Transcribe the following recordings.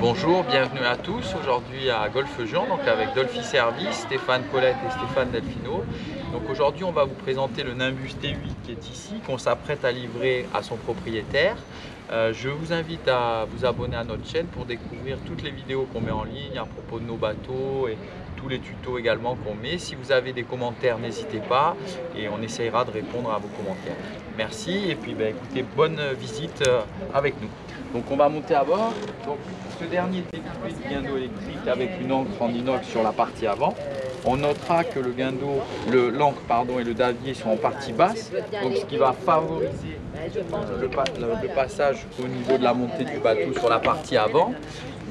Bonjour, bienvenue à tous. Aujourd'hui à Golfe-Juan, donc avec Dolphy Service, Stéphane Colette et Stéphane Delfino. Donc aujourd'hui, on va vous présenter le Nimbus T8 qui est ici, qu'on s'apprête à livrer à son propriétaire. Je vous invite à vous abonner à notre chaîne pour découvrir toutes les vidéos qu'on met en ligne à propos de nos bateaux et tous les tutos également qu'on met. Si vous avez des commentaires, n'hésitez pas et on essayera de répondre à vos commentaires. Merci et puis écoutez, bonne visite avec nous. Donc on va monter à bord. Donc ce dernier est équipé du guindeau électrique avec une ancre en inox sur la partie avant. On notera que le guindeau, l'ancre et le davier sont en partie basse, donc ce qui va favoriser le passage au niveau de la montée du bateau sur la partie avant.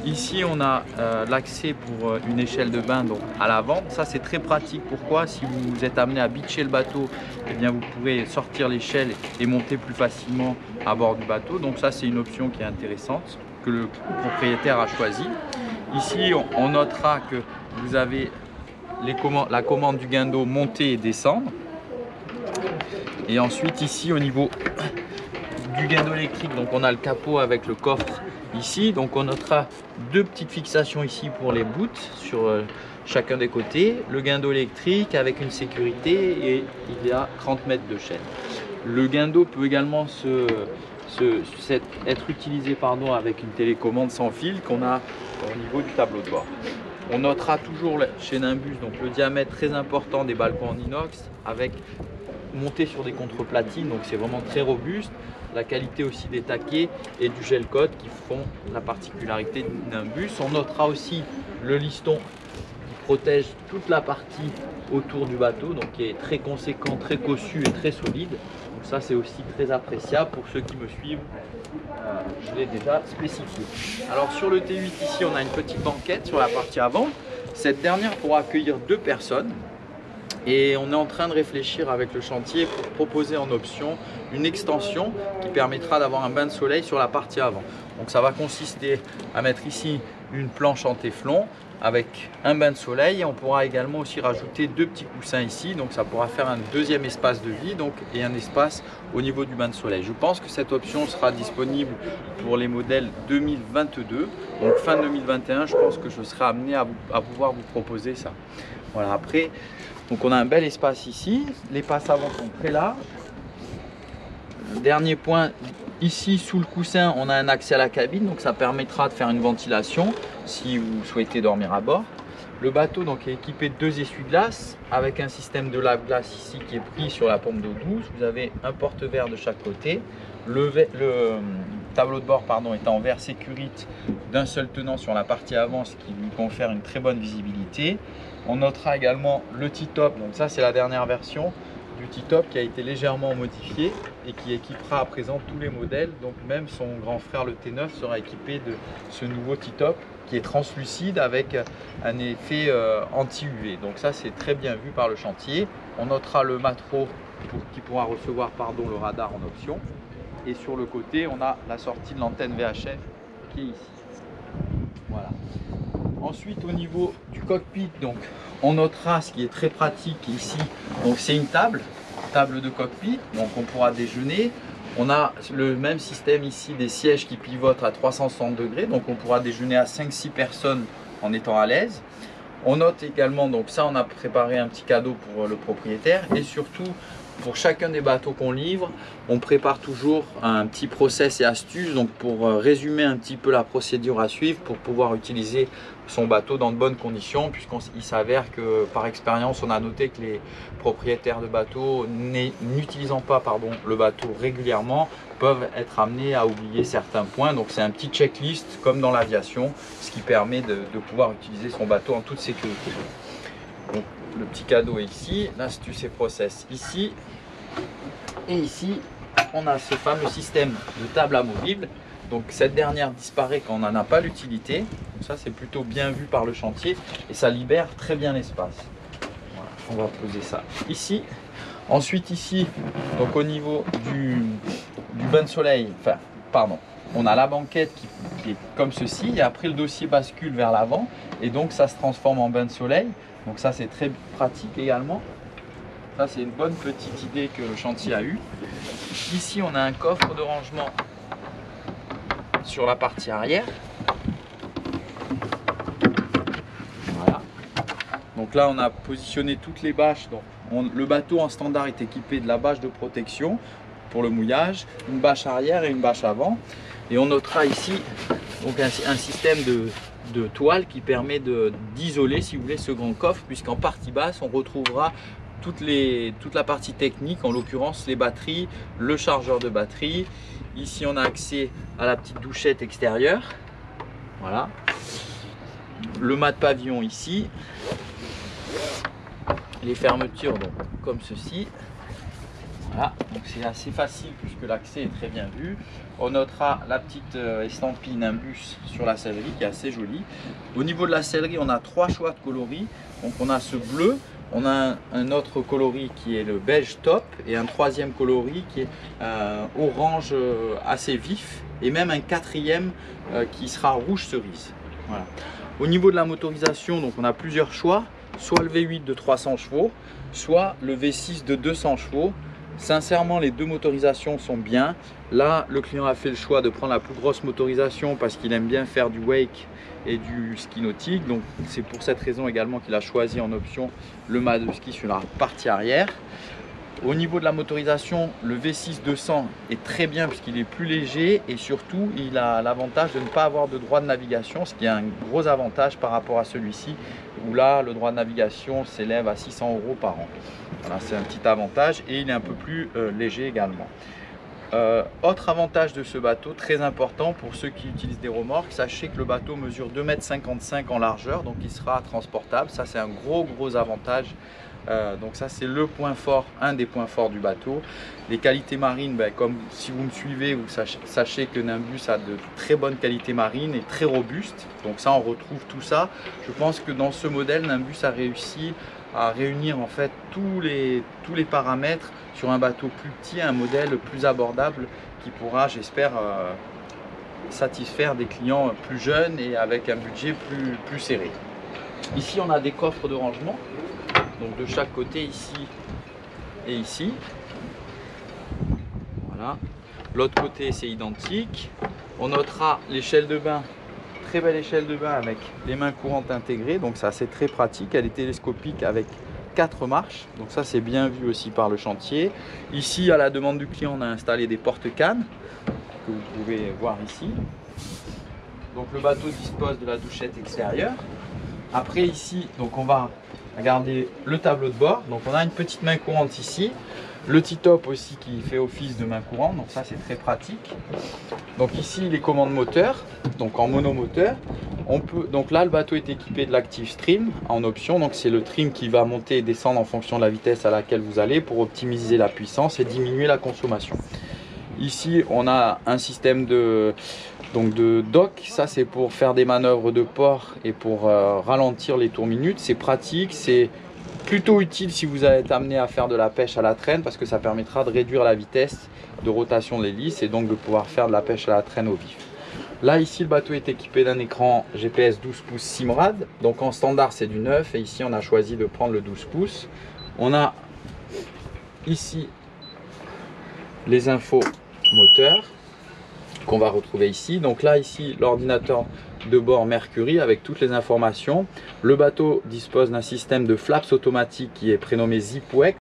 Ici on a l'accès pour une échelle de bain donc à l'avant. Ça c'est très pratique. Pourquoi? Si vous êtes amené à beacher le bateau, eh bien vous pourrez sortir l'échelle et monter plus facilement à bord du bateau. Donc ça c'est une option qui est intéressante que le propriétaire a choisi. Ici on notera que vous avez la commande du guindeau monter et descendre. Et ensuite ici au niveau du guindeau électrique, donc on a le capot avec le coffre ici. Donc on notera deux petites fixations ici pour les bouts sur chacun des côtés. Le guindeau électrique avec une sécurité et il y a 30 mètres de chaîne. Le guindeau peut également être utilisé avec une télécommande sans fil qu'on a au niveau du tableau de bord. On notera toujours chez Nimbus donc le diamètre très important des balcons en inox avec monté sur des contreplatines, donc c'est vraiment très robuste. La qualité aussi des taquets et du gel coat qui font la particularité du Nimbus. On notera aussi le liston qui protège toute la partie autour du bateau, donc qui est très conséquent, très cossu et très solide. Donc ça c'est aussi très appréciable pour ceux qui me suivent. Je l'ai déjà spécifié. Alors sur le T8 ici on a une petite banquette sur la partie avant. Cette dernière pourra accueillir 2 personnes. Et on est en train de réfléchir avec le chantier pour proposer en option une extension qui permettra d'avoir un bain de soleil sur la partie avant. Donc ça va consister à mettre ici une planche en téflon avec un bain de soleil et on pourra également aussi rajouter 2 petits coussins ici. Donc ça pourra faire un deuxième espace de vie et un espace au niveau du bain de soleil. Je pense que cette option sera disponible pour les modèles 2022. Donc fin 2021, je pense que je serai amené à pouvoir vous proposer ça. Voilà, après, donc on a un bel espace ici, les passes avant sont très larges. Dernier point, ici sous le coussin, on a un accès à la cabine, donc ça permettra de faire une ventilation si vous souhaitez dormir à bord. Le bateau donc est équipé de 2 essuie-glaces avec un système de lave-glace ici qui est pris sur la pompe d'eau douce. Vous avez un porte-verre de chaque côté. Le tableau de bord est en verre sécurite d'un seul tenant sur la partie avant, ce qui lui confère une très bonne visibilité. On notera également le T-top, donc ça c'est la dernière version du T-top qui a été légèrement modifié et qui équipera à présent tous les modèles. Donc même son grand frère le T9 sera équipé de ce nouveau T-top qui est translucide avec un effet anti-UV. Donc ça c'est très bien vu par le chantier. On notera le mâtreau qui pourra recevoir le radar en option. Et sur le côté on a la sortie de l'antenne VHF qui est ici. Voilà. Ensuite au niveau du cockpit, donc on notera ce qui est très pratique ici, donc c'est une table de cockpit, donc on pourra déjeuner. On a le même système ici des sièges qui pivotent à 360 degrés, donc on pourra déjeuner à 5-6 personnes en étant à l'aise. On note également, donc ça on a préparé un petit cadeau pour le propriétaire et surtout pour chacun des bateaux qu'on livre, on prépare toujours un petit process et astuces donc pour résumer un petit peu la procédure à suivre pour pouvoir utiliser son bateau dans de bonnes conditions, puisqu'il s'avère que par expérience on a noté que les propriétaires de bateaux n'utilisant pas le bateau régulièrement peuvent être amenés à oublier certains points. Donc c'est un petit checklist comme dans l'aviation, ce qui permet de pouvoir utiliser son bateau en toute sécurité. Donc, le petit cadeau est ici, l'astuce et process ici, et ici on a ce fameux système de table amovible. Donc cette dernière disparaît quand on n'en a pas l'utilité, donc ça c'est plutôt bien vu par le chantier et ça libère très bien l'espace. Voilà, on va poser ça ici. Ensuite ici, donc au niveau du bain de soleil, on a la banquette qui est comme ceci et après le dossier bascule vers l'avant et donc ça se transforme en bain de soleil. Donc ça c'est très pratique également. Ça c'est une bonne petite idée que le chantier a eue. Ici on a un coffre de rangement sur la partie arrière. Donc là on a positionné toutes les bâches. Donc, le bateau en standard est équipé de la bâche de protection pour le mouillage, une bâche arrière et une bâche avant. Et on notera ici donc un système de toile qui permet d'isoler, si vous voulez, ce grand coffre, puisqu'en partie basse on retrouvera toute la partie technique, en l'occurrence les batteries, le chargeur de batterie. Ici on a accès à la petite douchette extérieure, voilà, le mât de pavillon ici, les fermetures donc, comme ceci. Voilà, donc c'est assez facile puisque l'accès est très bien vu. On notera la petite estampille Nimbus sur la sellerie qui est assez jolie. Au niveau de la sellerie, on a 3 choix de coloris. Donc on a ce bleu, on a un autre coloris qui est le beige top et un 3e coloris qui est orange assez vif et même un 4e qui sera rouge cerise. Voilà. Au niveau de la motorisation, donc on a plusieurs choix, soit le V8 de 300 chevaux, soit le V6 de 200 chevaux. Sincèrement, les deux motorisations sont bien. Là, le client a fait le choix de prendre la plus grosse motorisation parce qu'il aime bien faire du wake et du ski nautique. Donc, c'est pour cette raison également qu'il a choisi en option le mât de ski sur la partie arrière. Au niveau de la motorisation, le V6 200 est très bien puisqu'il est plus léger et surtout, il a l'avantage de ne pas avoir de droit de navigation, ce qui est un gros avantage par rapport à celui-ci où là, le droit de navigation s'élève à 600 € par an. Voilà, c'est un petit avantage et il est un peu plus léger également. Autre avantage de ce bateau, très important pour ceux qui utilisent des remorques, sachez que le bateau mesure 2,55 m en largeur, donc il sera transportable. Ça, c'est un gros avantage. Donc ça, c'est le point fort, un des points forts du bateau. Les qualités marines, comme si vous me suivez, vous sachez que Nimbus a de très bonnes qualités marines et très robuste. Donc ça, on retrouve tout ça. Je pense que dans ce modèle, Nimbus a réussi à réunir en fait tous les paramètres sur un bateau plus petit, un modèle plus abordable qui pourra, j'espère, satisfaire des clients plus jeunes et avec un budget plus serré. Ici, on a des coffres de rangement, donc de chaque côté, ici et ici. Voilà. L'autre côté, c'est identique. On notera l'échelle de bain. Très belle échelle de bain avec les mains courantes intégrées, donc ça c'est très pratique. Elle est télescopique avec 4 marches, donc ça c'est bien vu aussi par le chantier. Ici, à la demande du client, on a installé des porte-cannes que vous pouvez voir ici. Donc le bateau dispose de la douchette extérieure. Après ici, donc on va regarder le tableau de bord. Donc on a une petite main courante ici. Le T-top aussi qui fait office de main courante, donc ça c'est très pratique. Donc ici les commandes moteurs, donc en monomoteur. Donc là le bateau est équipé de l'Active Stream en option, donc c'est le trim qui va monter et descendre en fonction de la vitesse à laquelle vous allez pour optimiser la puissance et diminuer la consommation. Ici on a un système de dock, ça c'est pour faire des manœuvres de port et pour ralentir les tours minutes. C'est pratique, c'est plutôt utile si vous êtes amené à faire de la pêche à la traîne parce que ça permettra de réduire la vitesse de rotation de l'hélice et donc de pouvoir faire de la pêche à la traîne au vif. Là ici le bateau est équipé d'un écran GPS 12 pouces Simrad, donc en standard c'est du 9 et ici on a choisi de prendre le 12 pouces. On a ici les infos moteurs qu'on va retrouver ici. Donc là ici l'ordinateur de bord Mercury avec toutes les informations. Le bateau dispose d'un système de flaps automatique qui est prénommé Zipwake,